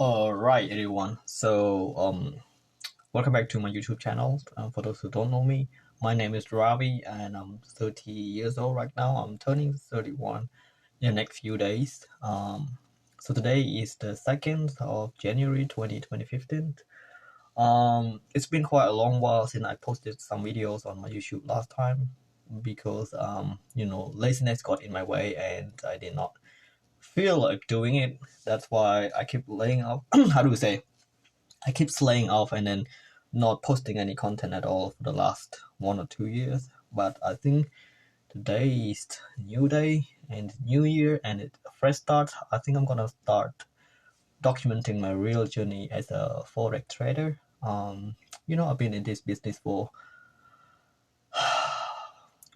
All right, everyone. Welcome back to my YouTube channel. For those who don't know me, my name is Ravi, and I'm 30 years old right now. I'm turning 31 in the next few days. So today is the 2nd of January 2015. It's been quite a long while since I posted some videos on my YouTube last time because laziness got in my way and I did not feel like doing it. That's why I keep laying off. How do we say? I keep slaying off and then not posting any content at all for the last 1 or 2 years. But I think today is a new day and new year and it's a fresh start. I think I'm gonna start documenting my real journey as a forex trader. I've been in this business for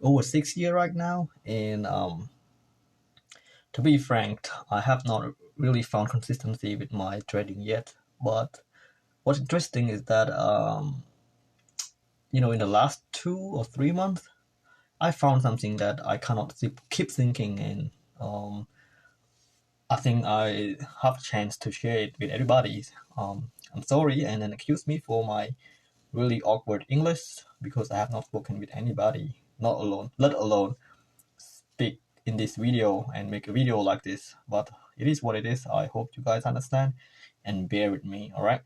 over 6 years right now, and to be frank, I have not really found consistency with my trading yet. But what's interesting is that in the last 2 or 3 months, I found something that I cannot keep thinking, and I think I have a chance to share it with everybody. I'm sorry, and then excuse me for my really awkward English because I have not spoken with anybody, let alone speak in this video and make a video like this. But it is what it is. I hope you guys understand and bear with me. All right.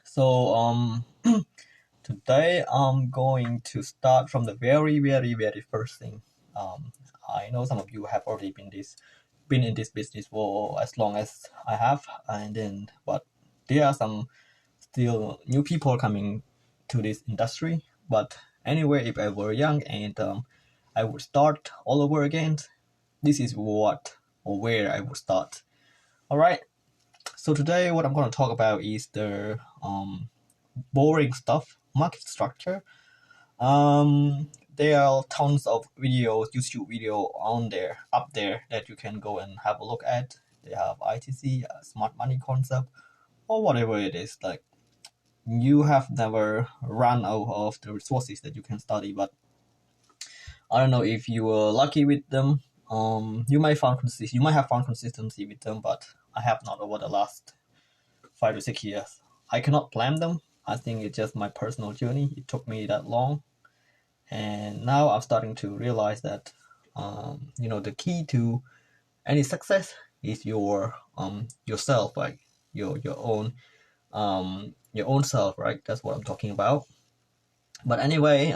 So today I'm going to start from the very, very, very first thing. I know some of you have already been in this business for as long as I have, but there are some still new people coming to this industry. But anyway, if I were young and I would start all over again, this is what or where I would start. All right. So today, what I'm going to talk about is the boring stuff, market structure. There are tons of videos, YouTube video up there that you can go and have a look at. They have ITC, smart money concept, or whatever it is. Like, you have never run out of the resources that you can study, but I don't know if you were lucky with them. You might have found consistency with them, but I have not over the last 5 to 6 years. I cannot blame them. I think it's just my personal journey. It took me that long, and now I'm starting to realize that the key to any success is yourself, like your own self, right? That's what I'm talking about. But anyway,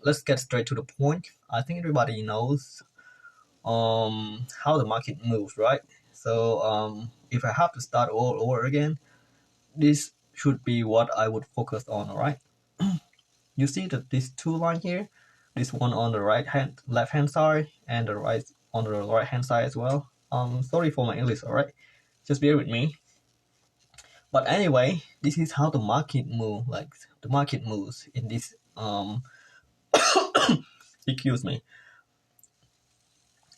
let's get straight to the point. I think everybody knows how the market moves, right? So if I have to start all over again, this should be what I would focus on. All right. You see that these two lines here, this one on the left hand side, and the right on the right hand side as well. Sorry for my English. All right, just bear with me. But anyway, this is how the market moves. Like, the market moves in this excuse me,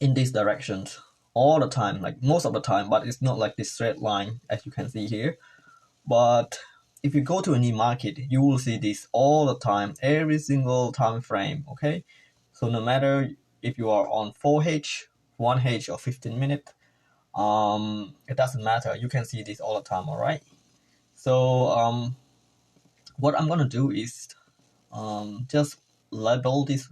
in these directions all the time, like most of the time. But it's not like this straight line as you can see here. But if you go to any market, you will see this all the time, every single time frame. Okay, so no matter if you are on 4H, 1H, or 15 minute, it doesn't matter. You can see this all the time. All right. So what I'm gonna do is just label this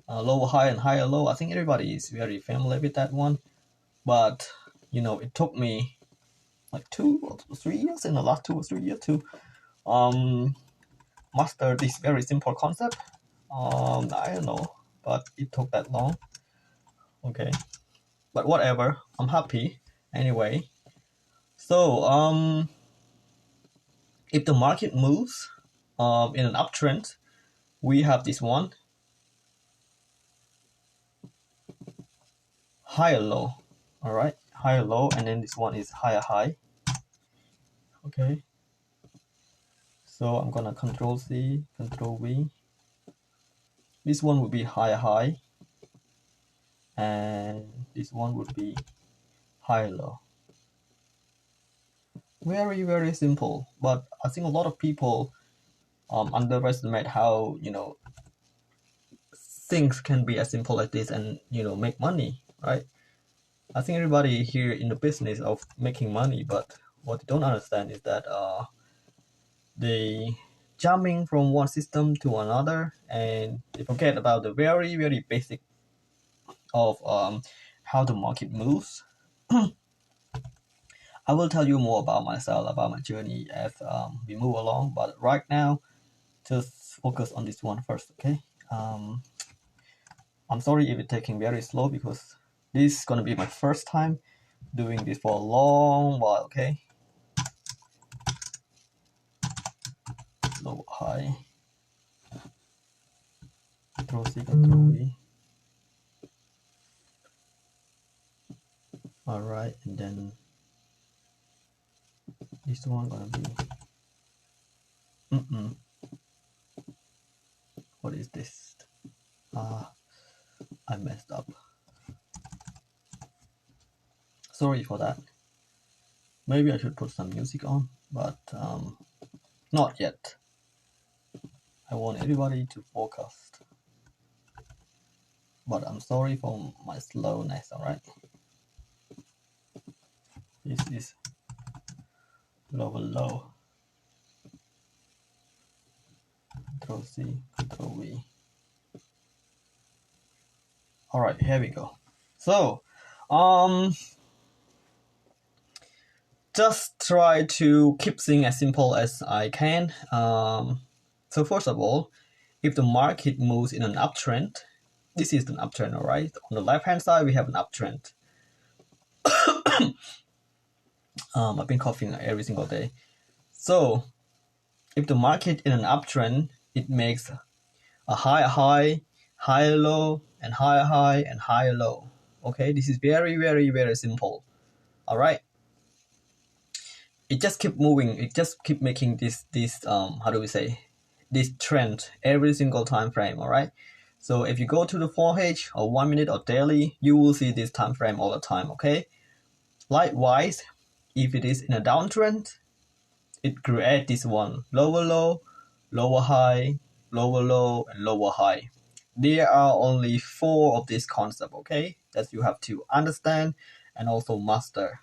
lower high and higher low. I think everybody is very familiar with that one, but it took me like 2 or 3 years, in the last 2 or 3 years, to master this very simple concept. I don't know, but it took that long. Okay, but whatever, I'm happy anyway. So if the market moves in an uptrend, we have this one, higher low. All right, higher low, and then this one is higher high. Okay, so I'm gonna Control C, Control V. This one would be higher high, and this one would be higher low. Very, very simple, but I think a lot of people underestimate how things can be as simple as this and make money, right? I think everybody here in the business of making money, but what they don't understand is that they jumping from one system to another, and they forget about the very very basic of how the market moves. I will tell you more about myself, about my journey as we move along. But right now, just focus on this one first, okay? I'm sorry if it's taking very slow because this is gonna be my first time doing this for a long while, okay? Low, high, Control C, Control V. All right, and then this one gonna be. What is this? I messed up. Sorry for that. Maybe I should put some music on, but not yet. I want everybody to focus. But I'm sorry for my slowness, alright? This is low. Control C, Control V. Alright, here we go. So, just try to keep things as simple as I can. So first of all, if the market moves in an uptrend, this is an uptrend, alright? On the left hand side, we have an uptrend. I've been coughing every single day. So, if the market in an uptrend, it makes a higher low, and higher high, and higher low. Okay, this is very, very, very simple. All right. It just keep moving. It just keep making this how do we say, this trend every single time frame. All right. So if you go to the 4H or 1 minute or daily, you will see this time frame all the time. Okay. Likewise, if it is in a downtrend, it creates this one: lower low, lower high, lower low, and lower high. There are only 4 of this concept, okay, that you have to understand and also master.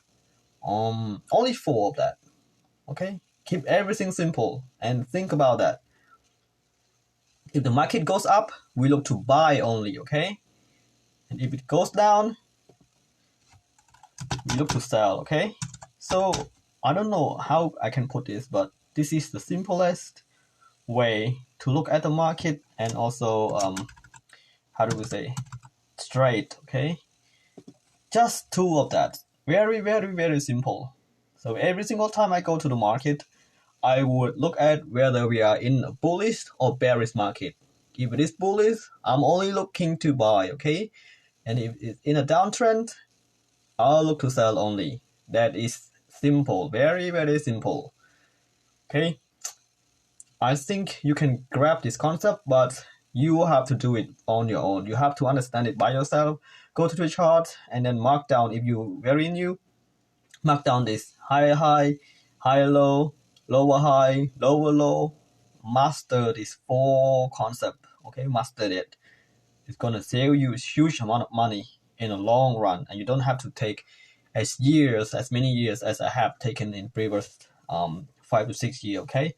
Only 4 of that, okay? Keep everything simple and think about that. If the market goes up, we look to buy only, okay? And if it goes down, we look to sell, okay? So I don't know how I can put this, but this is the simplest way to look at the market, and also how do we say, straight, okay? Just 2 of that. Very, very, very simple. So every single time I go to the market, I would look at whether we are in a bullish or bearish market. If it is bullish, I'm only looking to buy, okay? And if it's in a downtrend, I'll look to sell only. That is simple, very, very simple. Okay? I think you can grab this concept, but you have to do it on your own. You have to understand it by yourself. Go to the chart and then mark down, if you're very new, mark down this higher high, higher low, lower high, lower low. Master this 4 concept, okay? Master it. It's gonna save you a huge amount of money in the long run, and you don't have to take as many years as I have taken in previous 5 to 6 years, okay?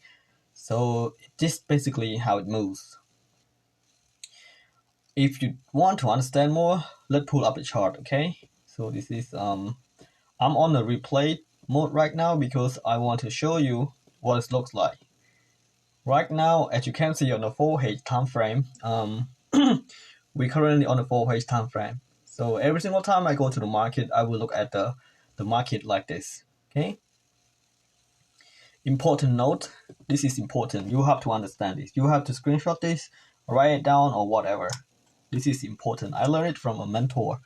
So this is basically how it moves. If you want to understand more, let's pull up the chart, okay? So this is I'm on the replay mode right now because I want to show you what it looks like. Right now, as you can see on the 4H time frame, we're currently on the 4H time frame. So every single time I go to the market, I will look at the market like this, okay? Important note, this is important. You have to understand this. You have to screenshot this, write it down, or whatever. This is important. I learned it from a mentor.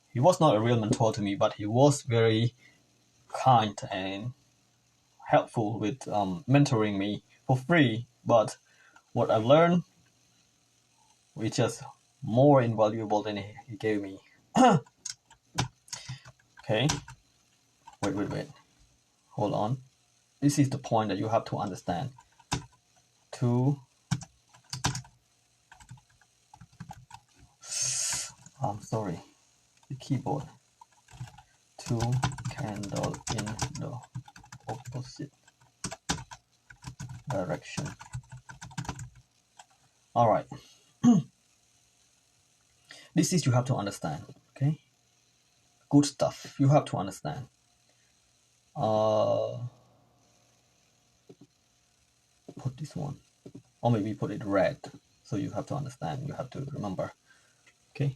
He was not a real mentor to me, but he was very kind and helpful with mentoring me for free. But what I learned, which is more invaluable than he gave me. Okay. Wait. Hold on. This is the point that you have to understand. I'm sorry. the keyboard. 2 candle in the opposite direction. All right. This is you have to understand. Okay. Good stuff. You have to understand. Put this one, or maybe put it red. So you have to understand. You have to remember. Okay.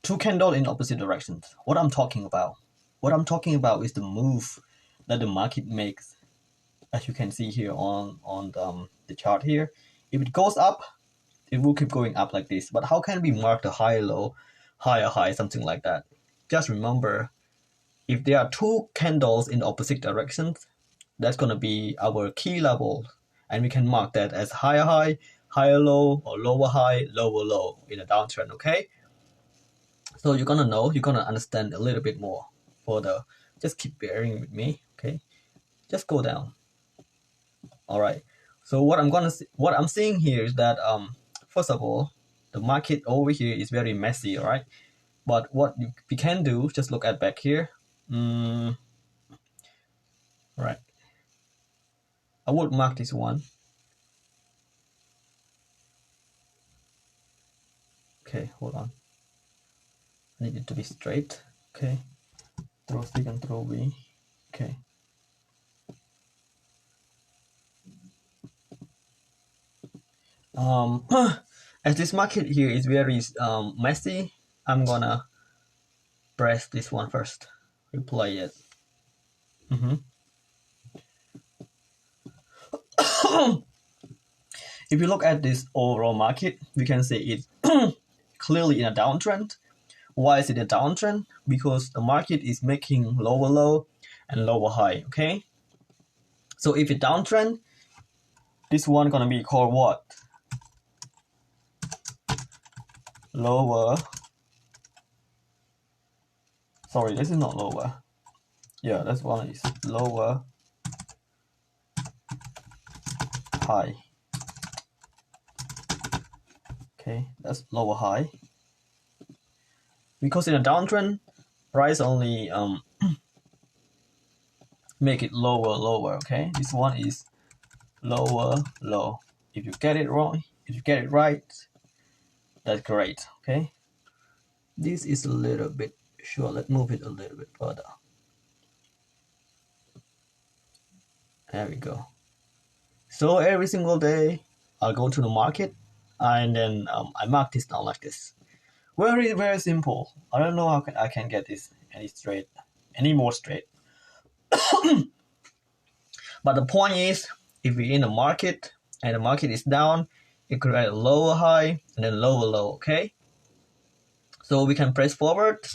2 candle in opposite directions. What I'm talking about? What I'm talking about is the move that the market makes. As you can see here on the chart here, if it goes up, it will keep going up like this. But how can we mark the high low, higher high, something like that? Just remember, if there are 2 candles in opposite directions, that's going to be our key level, and we can mark that as higher high, higher low, or lower high, lower low in a downtrend. Okay, so you're gonna know, you're gonna understand a little bit more. Just keep bearing with me. Okay, just go down. All right. So what I'm seeing here is that first of all, the market over here is very messy. All right, but what we can do, just look at back here. Right. I would mark this one. Okay, hold on. I need it to be straight. Okay. Throw C, Control V. Okay. As this market here is very messy, I'm gonna press this one first. Replay it. If you look at this overall market, we can see it's clearly in a downtrend. Why is it a downtrend? Because the market is making lower low and lower high. Okay. So if it's downtrend, this one gonna be called what? Lower. Sorry, this is not lower. Yeah, this one is lower high. Okay, that's lower high. Because in a downtrend, price only make it lower. Okay, this one is lower low. If you get it wrong, if you get it right, that's great. Okay, this is a little bit short. Let's move it a little bit further. There we go. So every single day, I'll go to the market, and then I mark this down like this. Very, very simple. I don't know how I can get this any more straight. But the point is, if we're in the market and the market is down, it creates a lower high and then lower low. Okay. So we can press forward.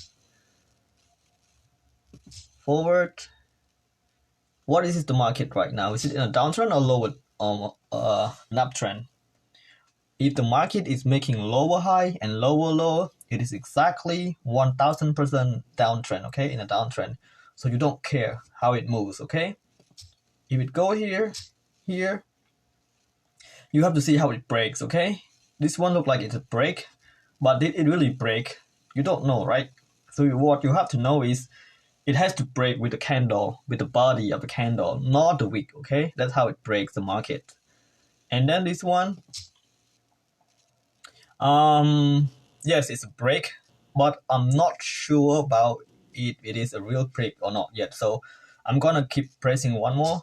What is the market right now? Is it in a downtrend or lower an uptrend? If the market is making lower high and lower low, it is exactly 1000% downtrend. Okay, in a downtrend. So you don't care how it moves. Okay. If it go here, you have to see how it breaks. Okay. This one look like it's a break, but did it really break? You don't know, right? So what you have to know is it has to break with the candle, with the body of the candle, not the wick. Okay, that's how it breaks the market. And then this one, yes, it's a break, but I'm not sure about it is a real break or not yet. So I'm gonna keep pressing one more.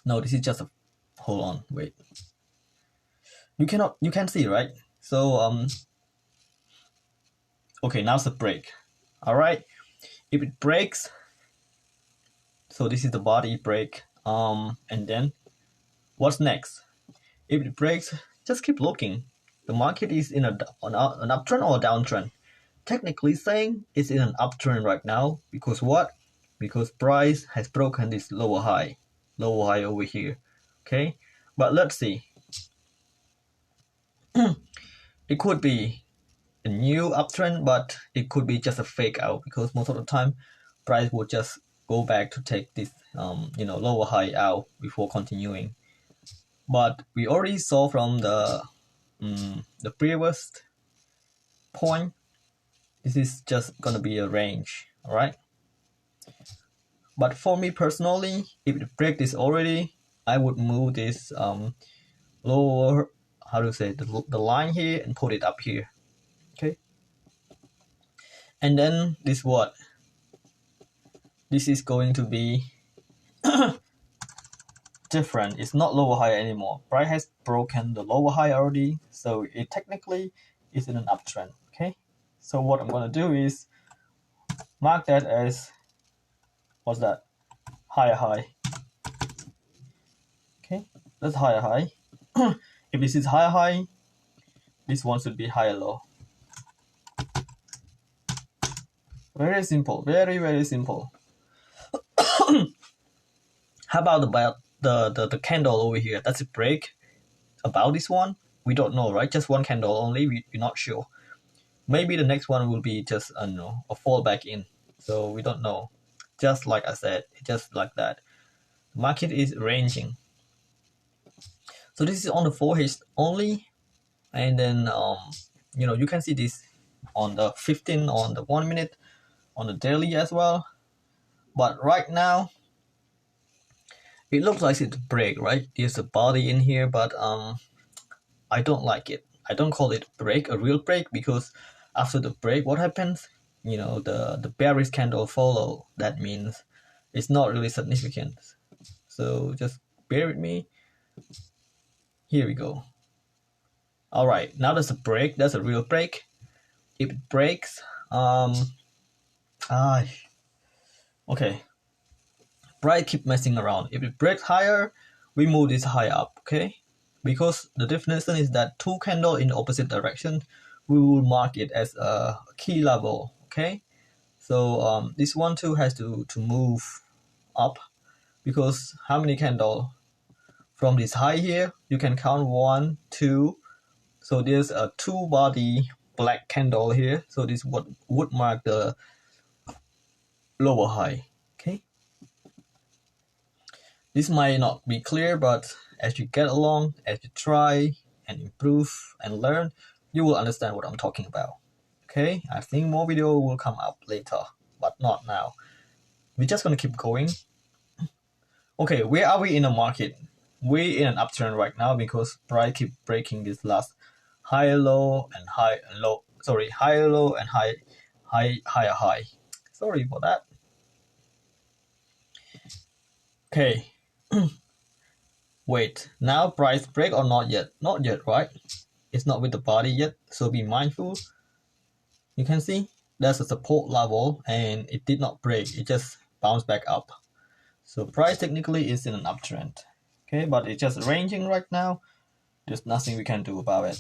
No, this is just a, hold on, wait. You can see, right? So okay, now it's a break. All right, if it breaks, so this is the body break. And then what's next? If it breaks, just keep looking. The market is in an uptrend or a downtrend. Technically saying it's in an uptrend right now because what? Because price has broken this lower high over here. Okay, but let's see. It could be a new uptrend, but it could be just a fake out because most of the time price will just go back to take this lower high out before continuing. But we already saw from the previous point, This is just gonna be a range, all right? But for me personally, if it break this already, I would move this lower, how to say, the line here and put it up here, okay? And then this what? This is going to be different. It's not lower high anymore. Price has broken the lower high already, so it technically is in an uptrend, okay? So what I'm gonna do is mark that as, what's that? Higher high. Okay, that's higher high. If this is higher high, this one should be higher low. Very simple, very simple. How about the candle over here? That's a break. About this one, we don't know, right? Just one candle only. We're not sure. Maybe the next one will be just a fall back in. So we don't know. Just like I said, just like that. The market is ranging. So this is on the 4H only, and then you can see this on the 15, on the 1 minute, on the daily as well. But right now, it looks like it's a break, right? There's a body in here, but I don't like it. I don't call it break, a real break, because after the break, what happens? The bearish candle follow. That means it's not really significant. So just bear with me. Here we go. All right, now that's a break. That's a real break. If it breaks, okay. Price keep messing around. If it breaks higher, we move this high up, okay? Because the definition is that two candle in the opposite direction, we will mark it as a key level, okay? So this one too has to move up, because how many candle from this high here? You can count 1, 2. So there's a 2 body black candle here. So this would mark the lower high, okay? This might not be clear, but as you get along, as you try and improve and learn, you will understand what I'm talking about. Okay, I think more video will come up later, but not now. We're just gonna keep going. Okay, where are we in the market? We're in an uptrend right now because price keep breaking this last higher low and high and low. Sorry, higher low and higher high. Sorry for that. Okay. Wait, now price break or not yet? Not yet, right? It's not with the body yet, so be mindful. You can see there's a support level and it did not break, it just bounced back up. So price technically is in an uptrend. Okay, but it's just ranging right now. There's nothing we can do about it.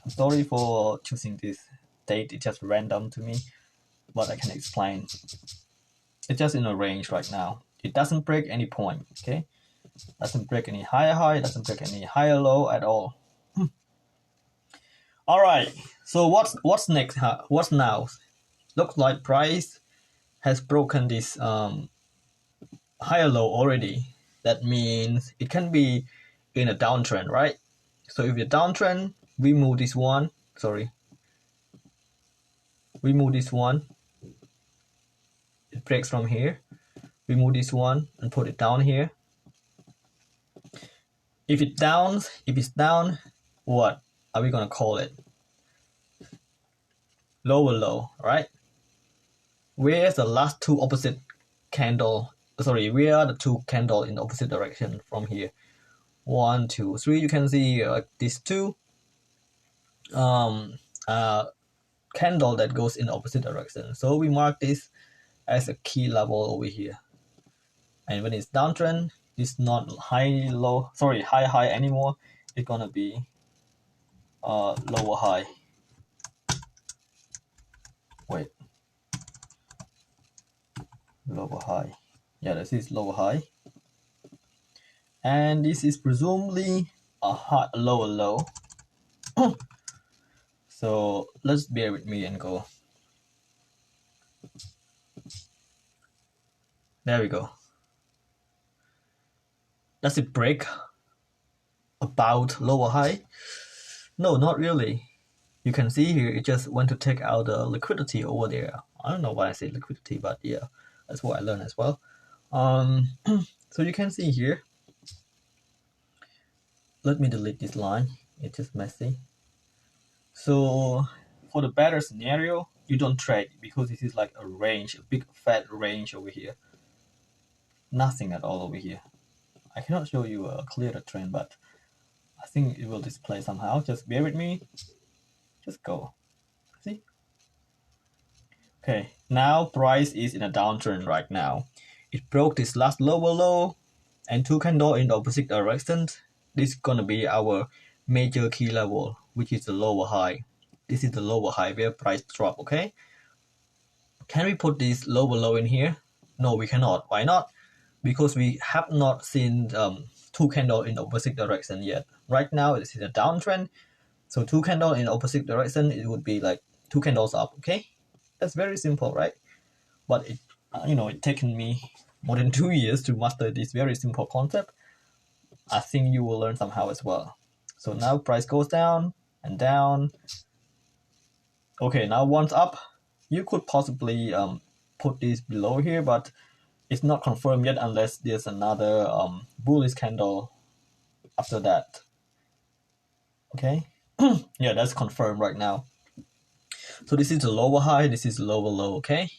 I'm sorry for choosing this date, it's just random to me, but I can explain. It's just in a range right now. It doesn't break any point, okay? Doesn't break any higher high, doesn't break any higher low at all. All right, so what's next? What's now? Looks like price has broken this higher low already. That means it can be in a downtrend, right? So if you're downtrend, we move this one. Sorry, we move this one. It breaks from here. We move this one and put it down here. If it's down, what are we gonna call it? Lower low, right? Where's the last two opposite candle? Sorry, where are the two candle in the opposite direction from here? 1, 2, 3. You can see these two candle that goes in the opposite direction. So we mark this as a key level over here. And when it's downtrend, it's not high high anymore. It's gonna be lower high. Wait, lower high. Yeah, this is lower high, and this is presumably a lower low. So let's bear with me and go. There we go. Does it break about lower high? No, not really. You can see here, it just went to take out the liquidity over there. I don't know why I say liquidity, but yeah, that's what I learned as well. So you can see here, let me delete this line, it's just messy. So for the better scenario, you don't trade because this is like a range, a big fat range over here. Nothing at all over here. I cannot show you a clearer trend, but I think it will display somehow. Just bear with me. Just go. See? Okay, now price is in a downtrend right now. It broke this last lower low and two candle in the opposite direction. This is gonna be our major key level, which is the lower high. This is the lower high where price drop, okay? Can we put this lower low in here? No, we cannot. Why not? Because we have not seen two candle in opposite direction yet. Right now it is in a downtrend. So two candle in opposite direction, it would be like two candles up, okay? That's very simple, right? But it, it taken me more than 2 years to master this very simple concept. I think you will learn somehow as well. So now price goes down and down. Okay, now once up, you could possibly put this below here, but it's not confirmed yet unless there's another bullish candle after that. Okay, yeah, that's confirmed right now. So this is the lower high, this is the lower low, okay?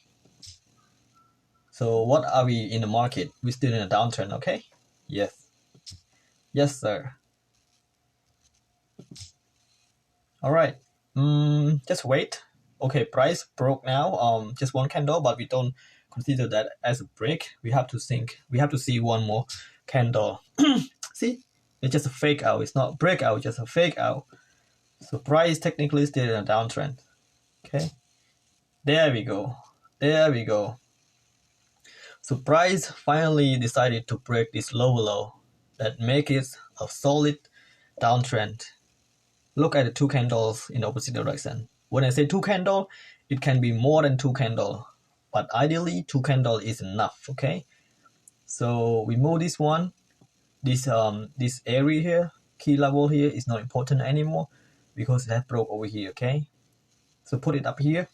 So what are we in the market? We're still in a downtrend, okay? Yes. Yes, sir. All right. Just wait. Okay, price broke now. Just one candle, but we don't consider that as a break. We have to think. We have to see one more candle. See, it's just a fake out. It's not breakout, just a fake out. So price technically still in a downtrend. Okay. There we go. There we go. So price finally decided to break this lower low that make it a solid downtrend. Look at the two candles in the opposite direction. When I say two candle, it can be more than two candle, but ideally two candle is enough, okay? So we move this one, this area here, key level here is not important anymore because it has broke over here, okay? So put it up here.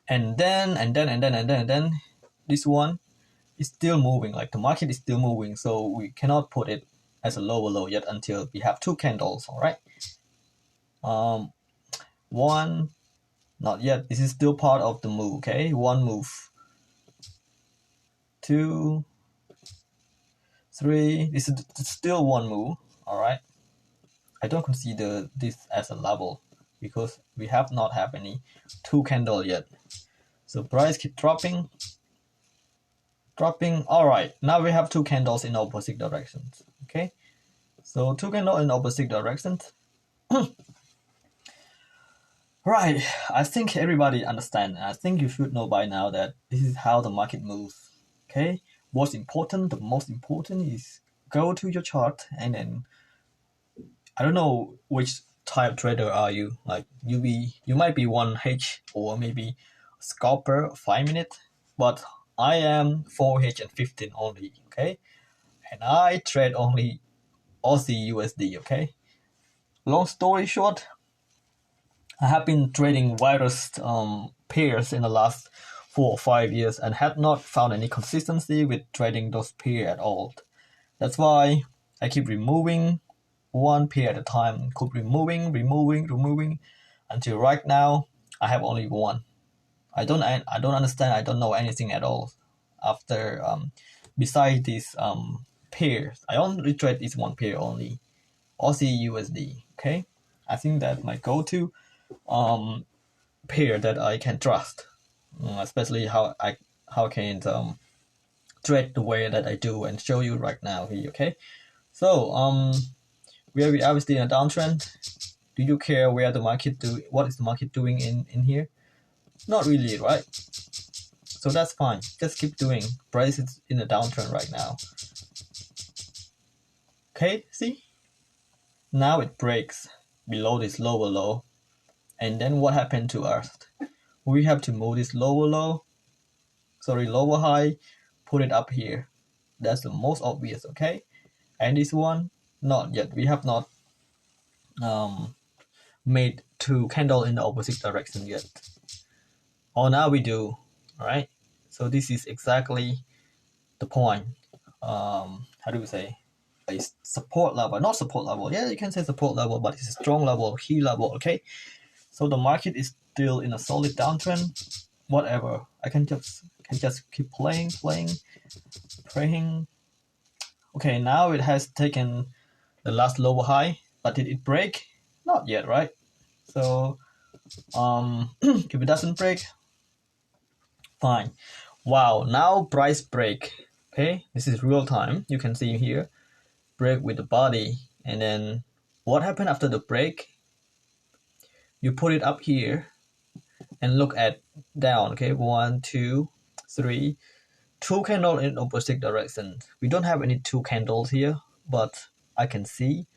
and then this one is still moving, like the market is still moving, so we cannot put it as a lower low yet until we have two candles, all right? One, not yet. This is still part of the move, okay? One move. 2, 3. This is still one move, all right? I don't consider this as a level because we have not have any two candle yet. So price keep dropping. All right, now we have two candles in opposite directions, okay? So two candles in opposite directions. Right, I think everybody understand. I think you should know by now that this is how the market moves, okay? What's important, the most important is go to your chart and then, I don't know which type trader are you, like you might be 1H or maybe scalper 5 minute, but I am 4H and 15 only, okay? And I trade only Aussie USD, okay? Long story short, I have been trading various pairs in the last 4 or 5 years and had not found any consistency with trading those pairs at all. That's why I keep removing one pair at a time, keep removing until right now I have only one. I don't understand. I don't know anything at all. After besides these pairs, I only trade this one pair only, Aussie USD. Okay, I think that my go-to pair that I can trust, especially how I can trade the way that I do and show you right now here. Okay, so where we are still in a downtrend. Do you care where the market what is the market doing in here? Not really, right? So that's fine. Just keep doing. Price is in a downtrend right now. Okay, see? Now it breaks below this lower low. And then what happened to us? We have to move this lower high, put it up here. That's the most obvious, okay? And this one, not yet. We have not made two candle in the opposite direction yet. Oh, now we do. All right. So this is exactly the point. How do we say? A support level, not support level. Yeah, you can say support level, but it's a strong level, key level. Okay. So the market is still in a solid downtrend. Whatever. I can just keep playing. Okay, now it has taken the last lower high, but did it break? Not yet, right? So if it doesn't break, fine. Wow, now price break. Okay, this is real time. You can see here, break with the body, and then what happened after the break? You put it up here and look at down. Okay, 1, 2, 3, 2 candles in opposite direction. We don't have any 2 candles here, but I can see.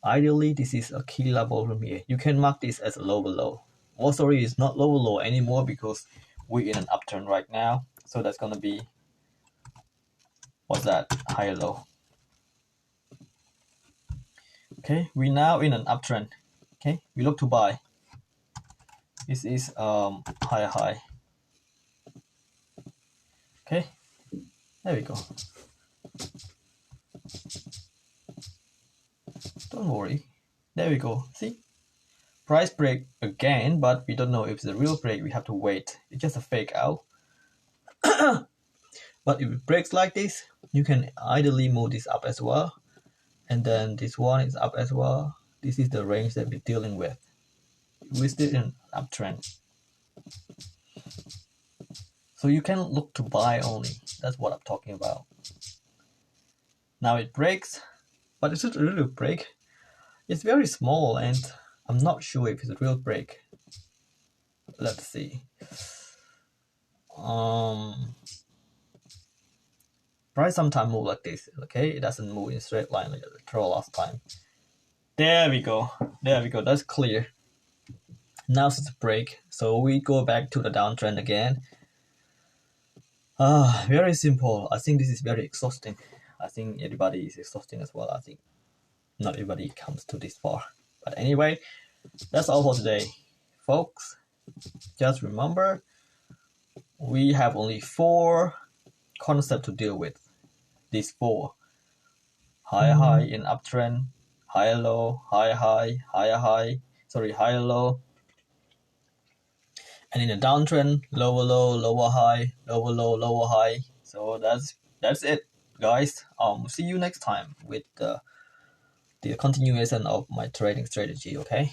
Ideally, this is a key level from here. You can mark this as a lower low. Oh, sorry, it's not lower low anymore because we're in an upturn right now. So that's gonna be, what's that? Higher low. Okay, we're now in an uptrend. Okay, we look to buy. This is higher high. Okay, there we go. Don't worry. There we go. See? Price break again, but we don't know if it's a real break. We have to wait. It's just a fake out. But if it breaks like this, you can ideally move this up as well. And then this one is up as well. This is the range that we're dealing with. We're still in an uptrend. So you can look to buy only. That's what I'm talking about. Now it breaks, but is it a real break? It's very small and I'm not sure if it's a real break. Let's see. Price sometimes move like this, okay? It doesn't move in straight line like the troll last time. There we go. That's clear. Now it's a break, so we go back to the downtrend again. Very simple. I think this is very exhausting. I think everybody is exhausting as well. I think not everybody comes to this far. But anyway, that's all for today, folks. Just remember, we have only 4 concepts to deal with. These 4. Higher high in uptrend, higher low, higher high, higher low. And in a downtrend, lower low, lower high, lower low, lower high. So that's it, guys. See you next time with the continuation of my trading strategy, okay?